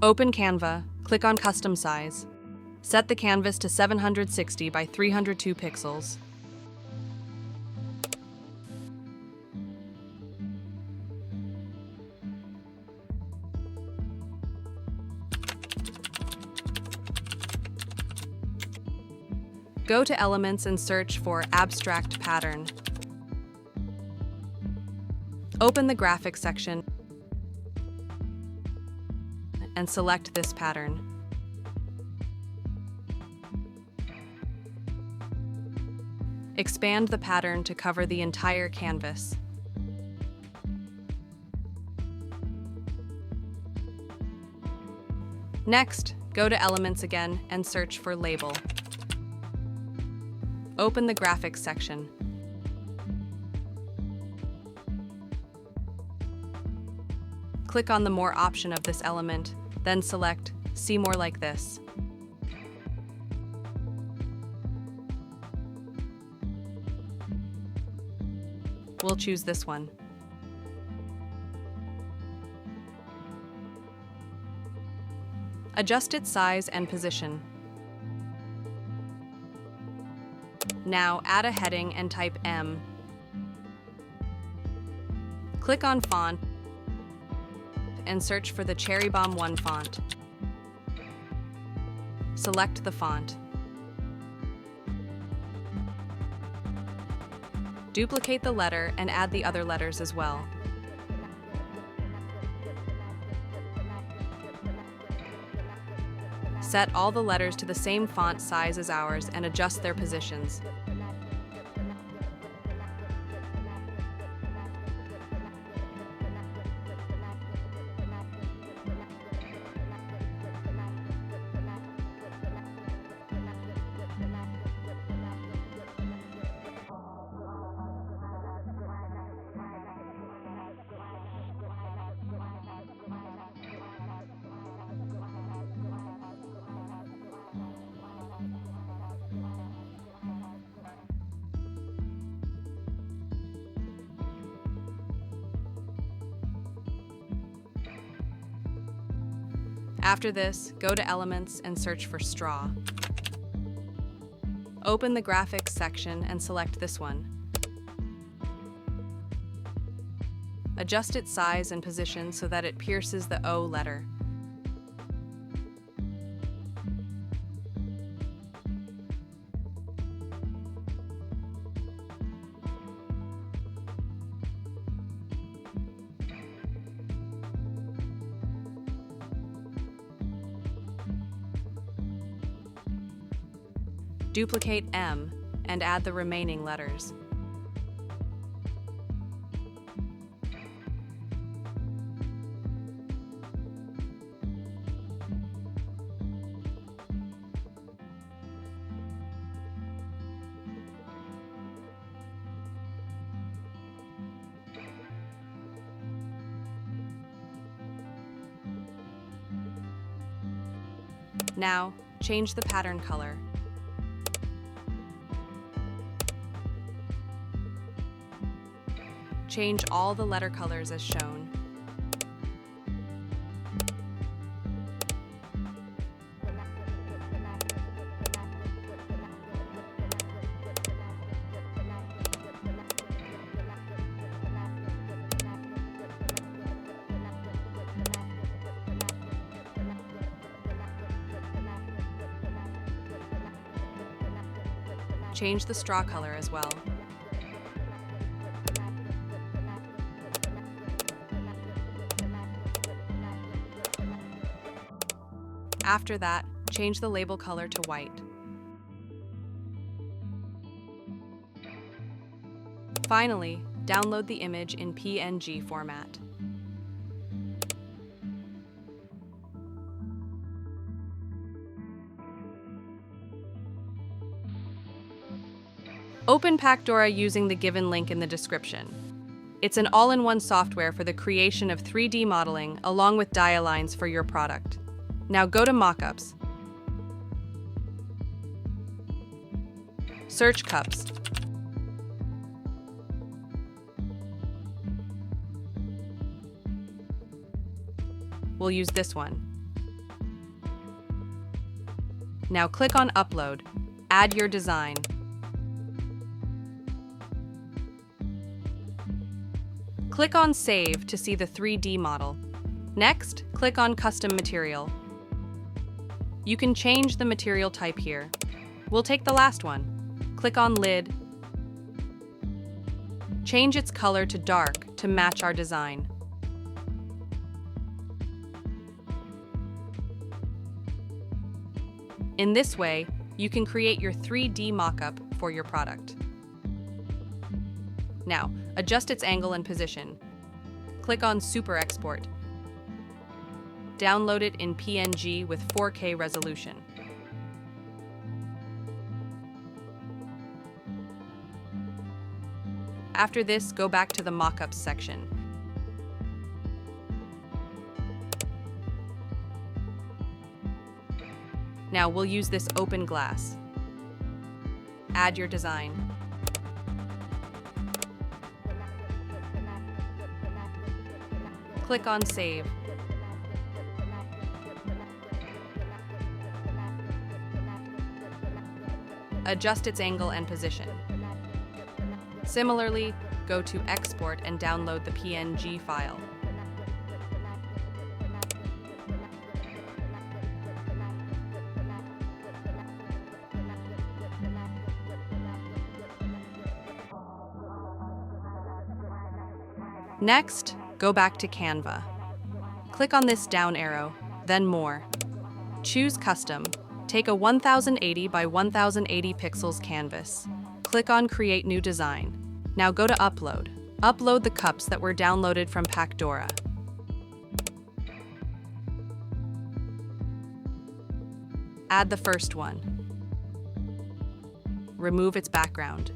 Open Canva, click on Custom Size. Set the canvas to 760 by 302 pixels. Go to Elements and search for Abstract Pattern. Open the Graphics section and select this pattern. Expand the pattern to cover the entire canvas. Next, go to Elements again and search for Label. Open the Graphics section. Click on the More option of this element, then select See More like this. We'll choose this one. Adjust its size and position. Now add a heading and type M. Click on Font and search for the Cherry Bomb 1 font. Select the font. Duplicate the letter and add the other letters as well. Set all the letters to the same font size as ours and adjust their positions. After this, go to Elements and search for Straw. Open the Graphics section and select this one. Adjust its size and position so that it pierces the O letter. Duplicate M and add the remaining letters. Now, change the pattern color. Change all the letter colors as shown. Change the straw color as well. After that, change the label color to white. Finally, download the image in PNG format. Open Pacdora using the given link in the description. It's an all-in-one software for the creation of 3D modeling along with dia lines for your product. Now go to Mockups. Search cups. We'll use this one. Now click on Upload. Add your design. Click on Save to see the 3D model. Next, click on Custom Material. You can change the material type here. We'll take the last one. Click on Lid. Change its color to dark to match our design. In this way, you can create your 3D mockup for your product. Now, adjust its angle and position. Click on Super Export. Download it in PNG with 4K resolution. After this, go back to the mockups section. Now we'll use this open glass. Add your design. Click on Save. Adjust its angle and position. Similarly, go to Export and download the PNG file. Next, go back to Canva. Click on this down arrow, then More. Choose Custom. Take a 1080 by 1080 pixels canvas. Click on Create New Design. Now go to Upload. Upload the cups that were downloaded from Pacdora. Add the first one. Remove its background.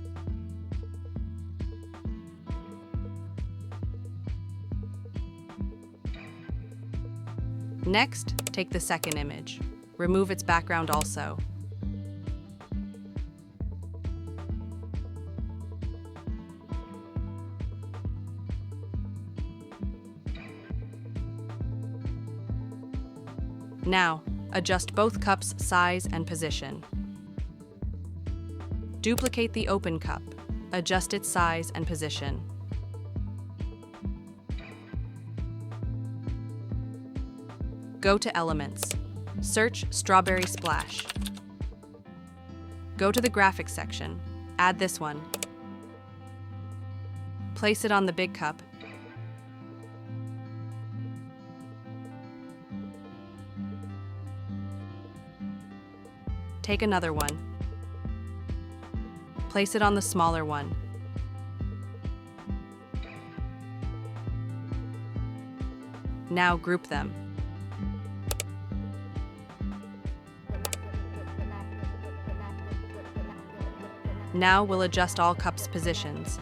Next, take the second image. Remove its background also. Now, adjust both cups' size and position. Duplicate the open cup. Adjust its size and position. Go to Elements. Search Strawberry Splash. Go to the Graphics section. Add this one. Place it on the big cup. Take another one. Place it on the smaller one. Now group them. Now we'll adjust all cups' positions.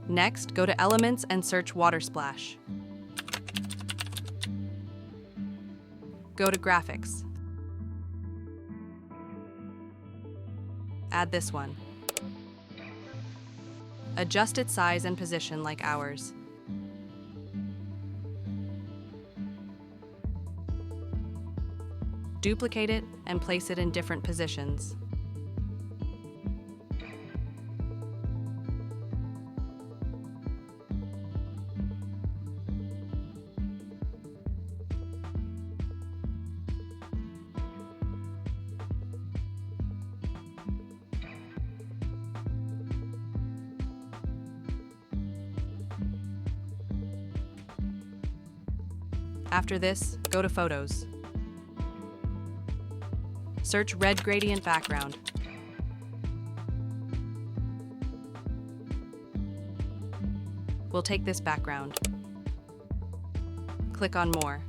Next, go to Elements and search Water Splash. Go to Graphics. Add this one. Adjust its size and position like ours. Duplicate it and place it in different positions. After this, go to Photos. Search Red Gradient Background. We'll take this background. Click on More.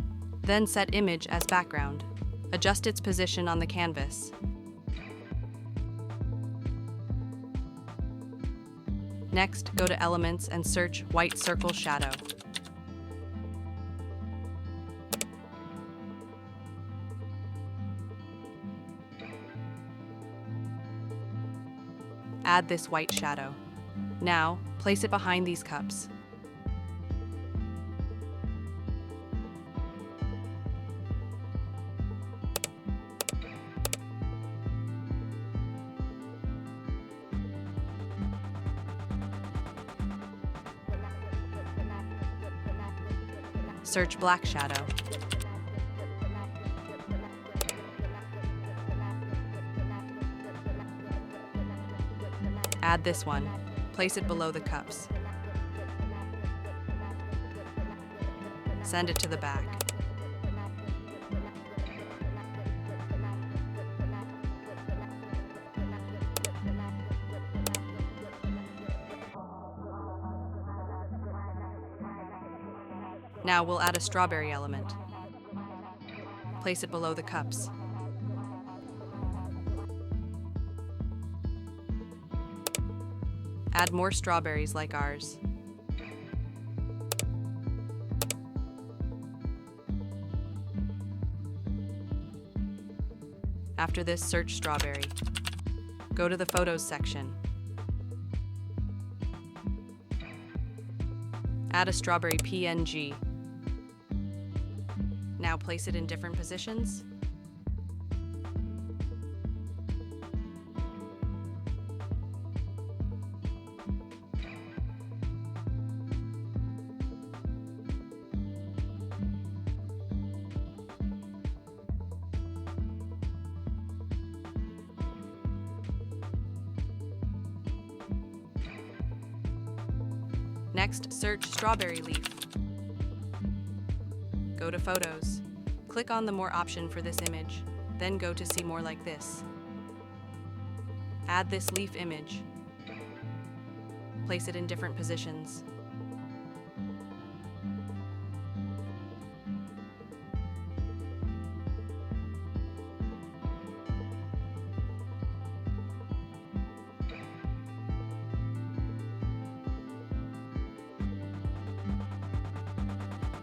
Then set Image as background. Adjust its position on the canvas. Next, go to Elements and search White Circle Shadow. Add this white shadow. Now, place it behind these cups. Search black shadow. Add this one. Place it below the cups. Send it to the back. Now we'll add a strawberry element. Place it below the cups. Add more strawberries like ours. After this, search strawberry. Go to the Photos section. Add a strawberry PNG. Now place it in different positions. Next, search strawberry leaf. Go to Photos. Click on the More option for this image, then go to See More like this. Add this leaf image. Place it in different positions.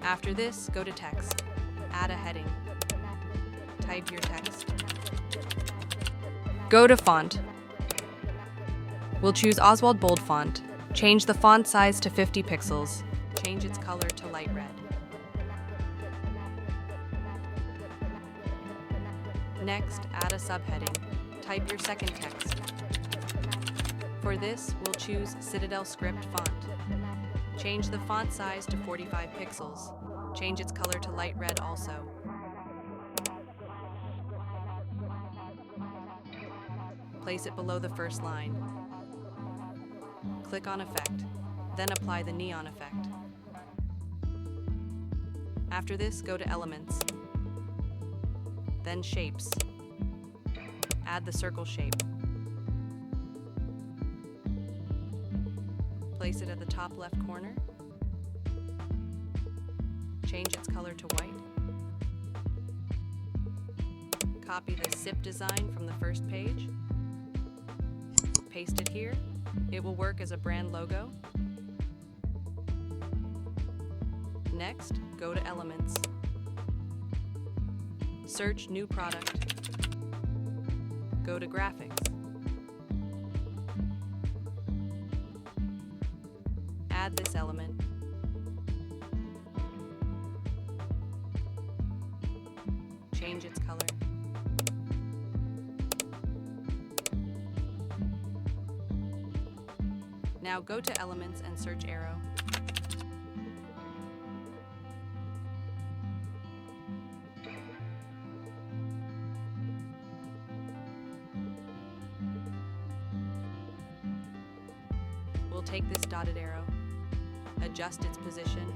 After this, go to Text. Add a heading. Type your text. Go to Font. We'll choose Oswald Bold Font. Change the font size to 50 pixels. Change its color to light red. Next, add a subheading. Type your second text. For this, we'll choose Citadel Script Font. Change the font size to 45 pixels. Change its color to light red also. Place it below the first line. Click on Effect, then apply the neon effect. After this, go to Elements, then Shapes. Add the circle shape. Place it at the top left corner. Change its color to white. Copy the SIP design from the first page. Paste it here. It will work as a brand logo. Next, go to Elements. Search New Product. Go to Graphics. Add this element. Change its color. Now go to Elements and search Arrow. We'll take this dotted arrow, adjust its position,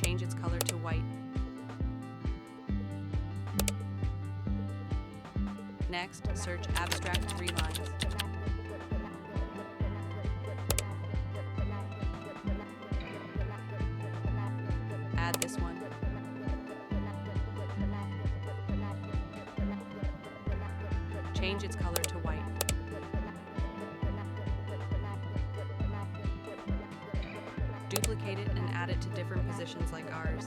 change its color to white. Next, search Abstract 3 lines. Add this one. Change its color to white. duplicate it and add it to different positions like ours.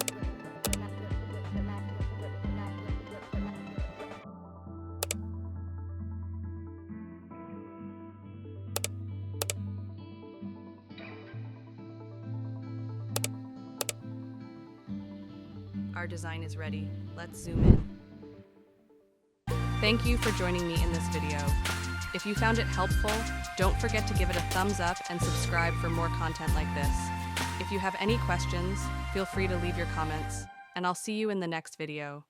Our design is ready. Let's zoom in. Thank you for joining me in this video. If you found it helpful, don't forget to give it a thumbs up and subscribe for more content like this. If you have any questions, feel free to leave your comments, and I'll see you in the next video.